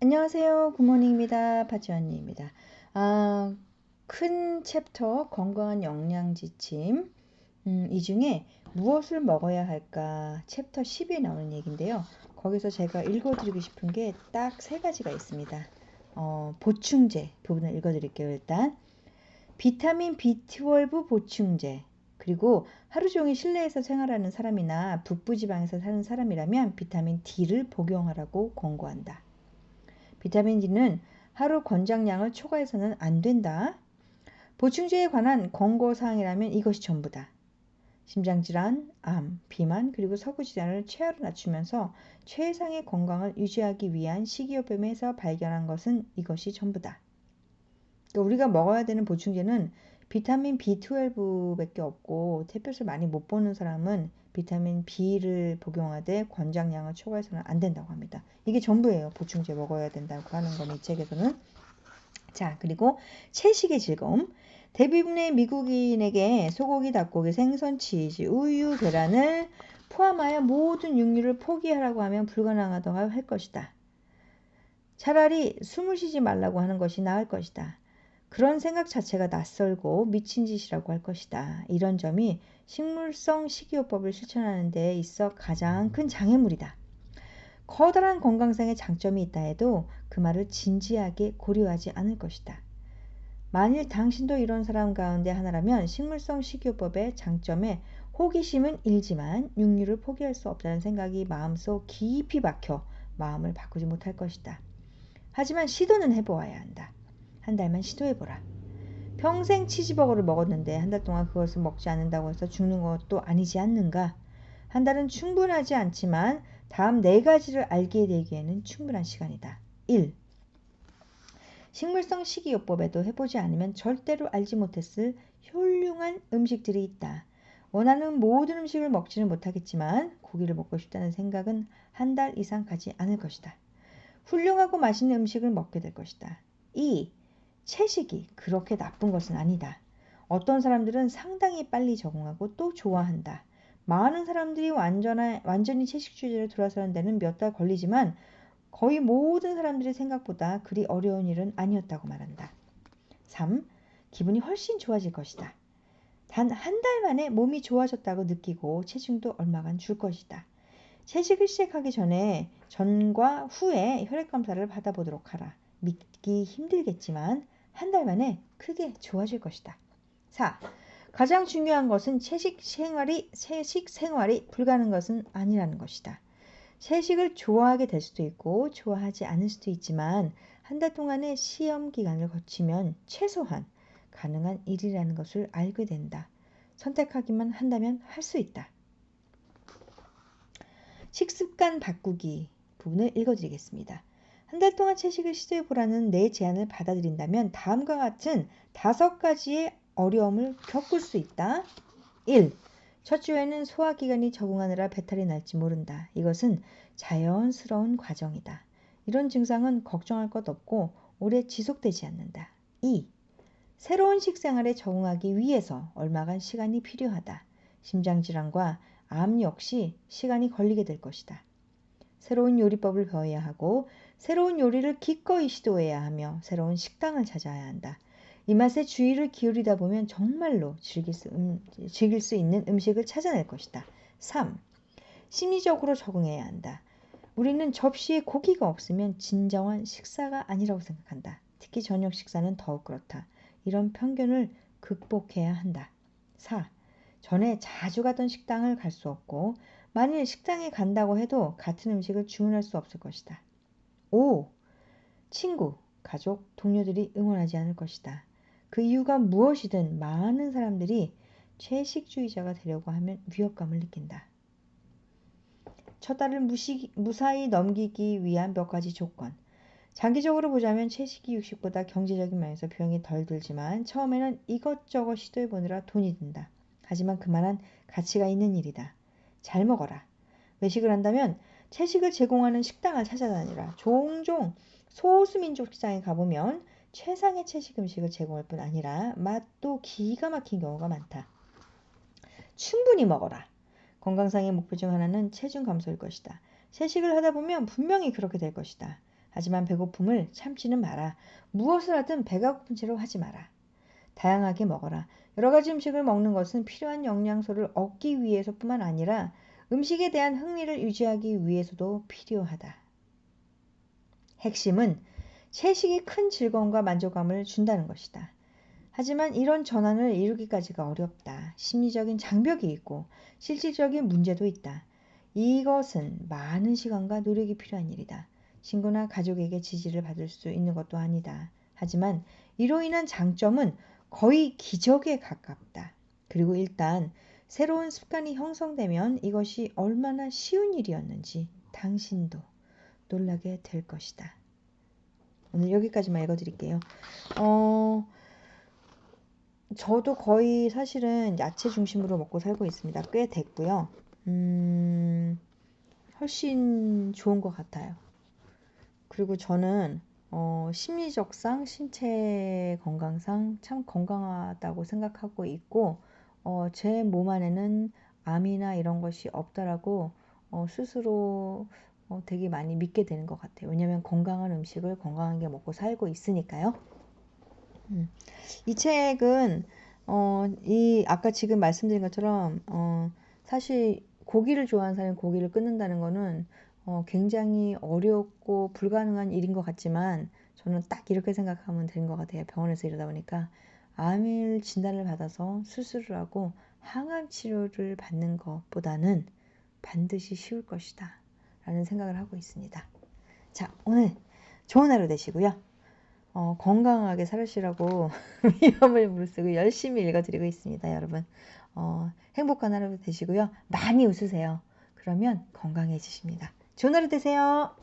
안녕하세요. 굿모닝입니다. 파지언니입니다. 큰 챕터 건강한 영양 지침. 이 중에 무엇을 먹어야 할까 챕터 10에 나오는 얘기인데요. 거기서 제가 읽어드리고 싶은 게 딱 세 가지가 있습니다. 보충제 부분을 읽어드릴게요. 일단 비타민 B12 보충제, 그리고 하루 종일 실내에서 생활하는 사람이나 북부지방에서 사는 사람이라면 비타민 D를 복용하라고 권고한다. 비타민 D는 하루 권장량을 초과해서는 안 된다. 보충제에 관한 권고사항이라면 이것이 전부다. 심장질환, 암, 비만, 그리고 서구질환을 최하로 낮추면서 최상의 건강을 유지하기 위한 식이요법에서 발견한 것은 이것이 전부다. 그러니까 우리가 먹어야 되는 보충제는 비타민 B12밖에 없고 햇볕을 많이 못 보는 사람은 비타민 B를 복용하되 권장량을 초과해서는 안 된다고 합니다. 이게 전부예요. 보충제 먹어야 된다고 하는 건 이 책에서는. 자, 그리고 채식의 즐거움. 대부분의 미국인에게 소고기, 닭고기, 생선, 치즈, 우유, 계란을 포함하여 모든 육류를 포기하라고 하면 불가능하다고 할 것이다. 차라리 숨을 쉬지 말라고 하는 것이 나을 것이다. 그런 생각 자체가 낯설고 미친 짓이라고 할 것이다. 이런 점이 식물성 식이요법을 실천하는 데 있어 가장 큰 장애물이다. 커다란 건강상의 장점이 있다 해도 그 말을 진지하게 고려하지 않을 것이다. 만일 당신도 이런 사람 가운데 하나라면 식물성 식이요법의 장점에 호기심은 일지만 육류를 포기할 수 없다는 생각이 마음속 깊이 박혀 마음을 바꾸지 못할 것이다. 하지만 시도는 해보아야 한다. 한 달만 시도해보라. 평생 치즈버거를 먹었는데 한 달 동안 그것을 먹지 않는다고 해서 죽는 것도 아니지 않는가? 한 달은 충분하지 않지만 다음 네 가지를 알게 되기에는 충분한 시간이다. 1. 식물성 식이요법에도 해보지 않으면 절대로 알지 못했을 훌륭한 음식들이 있다. 원하는 모든 음식을 먹지는 못하겠지만 고기를 먹고 싶다는 생각은 한 달 이상 가지 않을 것이다. 훌륭하고 맛있는 음식을 먹게 될 것이다. 2. 채식이 그렇게 나쁜 것은 아니다. 어떤 사람들은 상당히 빨리 적응하고 또 좋아한다. 많은 사람들이 완전히 채식주의자로 돌아서는 데는 몇 달 걸리지만 거의 모든 사람들이 생각보다 그리 어려운 일은 아니었다고 말한다. 3. 기분이 훨씬 좋아질 것이다. 단 한 달 만에 몸이 좋아졌다고 느끼고 체중도 얼마간 줄 것이다. 채식을 시작하기 전과 후에 혈액검사를 받아보도록 하라. 믿기 힘들겠지만 한 달 만에 크게 좋아질 것이다. 4. 가장 중요한 것은 채식 생활이 불가능한 것은 아니라는 것이다. 채식을 좋아하게 될 수도 있고 좋아하지 않을 수도 있지만 한 달 동안의 시험 기간을 거치면 최소한 가능한 일이라는 것을 알게 된다. 선택하기만 한다면 할 수 있다. 식습관 바꾸기 부분을 읽어드리겠습니다. 한 달 동안 채식을 시도해보라는 내 제안을 받아들인다면 다음과 같은 5가지의 어려움을 겪을 수 있다. 1. 첫 주에는 소화기관이 적응하느라 배탈이 날지 모른다. 이것은 자연스러운 과정이다. 이런 증상은 걱정할 것 없고 오래 지속되지 않는다. 2. 새로운 식생활에 적응하기 위해서 얼마간 시간이 필요하다. 심장질환과 암 역시 시간이 걸리게 될 것이다. 새로운 요리법을 배워야 하고 새로운 요리를 기꺼이 시도해야 하며 새로운 식당을 찾아야 한다. 이 맛에 주의를 기울이다 보면 정말로 즐길 수 있는 음식을 찾아낼 것이다. 3. 심리적으로 적응해야 한다. 우리는 접시에 고기가 없으면 진정한 식사가 아니라고 생각한다. 특히 저녁 식사는 더욱 그렇다. 이런 편견을 극복해야 한다. 4. 전에 자주 가던 식당을 갈 수 없고 만일 식당에 간다고 해도 같은 음식을 주문할 수 없을 것이다. 5. 친구, 가족, 동료들이 응원하지 않을 것이다. 그 이유가 무엇이든 많은 사람들이 채식주의자가 되려고 하면 위협감을 느낀다. 첫 달을 무사히 넘기기 위한 몇 가지 조건. 장기적으로 보자면 채식이 육식보다 경제적인 면에서 비용이 덜 들지만 처음에는 이것저것 시도해보느라 돈이 든다. 하지만 그만한 가치가 있는 일이다. 잘 먹어라. 외식을 한다면 채식을 제공하는 식당을 찾아다니라. 종종 소수민족 식당에 가보면 최상의 채식 음식을 제공할 뿐 아니라 맛도 기가 막힌 경우가 많다. 충분히 먹어라. 건강상의 목표 중 하나는 체중 감소일 것이다. 채식을 하다 보면 분명히 그렇게 될 것이다. 하지만 배고픔을 참지는 마라. 무엇을 하든 배가 고픈 채로 하지 마라. 다양하게 먹어라. 여러 가지 음식을 먹는 것은 필요한 영양소를 얻기 위해서뿐만 아니라 음식에 대한 흥미를 유지하기 위해서도 필요하다. 핵심은 채식이 큰 즐거움과 만족감을 준다는 것이다. 하지만 이런 전환을 이루기까지가 어렵다. 심리적인 장벽이 있고 실질적인 문제도 있다. 이것은 많은 시간과 노력이 필요한 일이다. 친구나 가족에게 지지를 받을 수 있는 것도 아니다. 하지만 이로 인한 장점은 거의 기적에 가깝다. 그리고 일단 새로운 습관이 형성되면 이것이 얼마나 쉬운 일이었는지 당신도 놀라게 될 것이다. 오늘 여기까지만 읽어드릴게요. 저도 거의 사실은 야채 중심으로 먹고 살고 있습니다. 꽤 됐고요. 훨씬 좋은 것 같아요. 그리고 저는 심리적상, 신체 건강상 참 건강하다고 생각하고 있고 제 몸 안에는 암이나 이런 것이 없다라고 스스로 되게 많이 믿게 되는 것 같아요. 왜냐하면 건강한 음식을 건강하게 먹고 살고 있으니까요. 이 책은 아까 지금 말씀드린 것처럼 사실 고기를 좋아하는 사람이 고기를 끊는다는 거는 굉장히 어렵고 불가능한 일인 것 같지만 저는 딱 이렇게 생각하면 되는 것 같아요. 병원에서 일하다 보니까 암을 진단을 받아서 수술을 하고 항암 치료를 받는 것보다는 반드시 쉬울 것이다 라는 생각을 하고 있습니다. 자, 오늘 좋은 하루 되시고요. 건강하게 살으시라고 위험을 무릅쓰고 열심히 읽어드리고 있습니다, 여러분. 행복한 하루 되시고요. 많이 웃으세요. 그러면 건강해지십니다. 좋은 하루 되세요.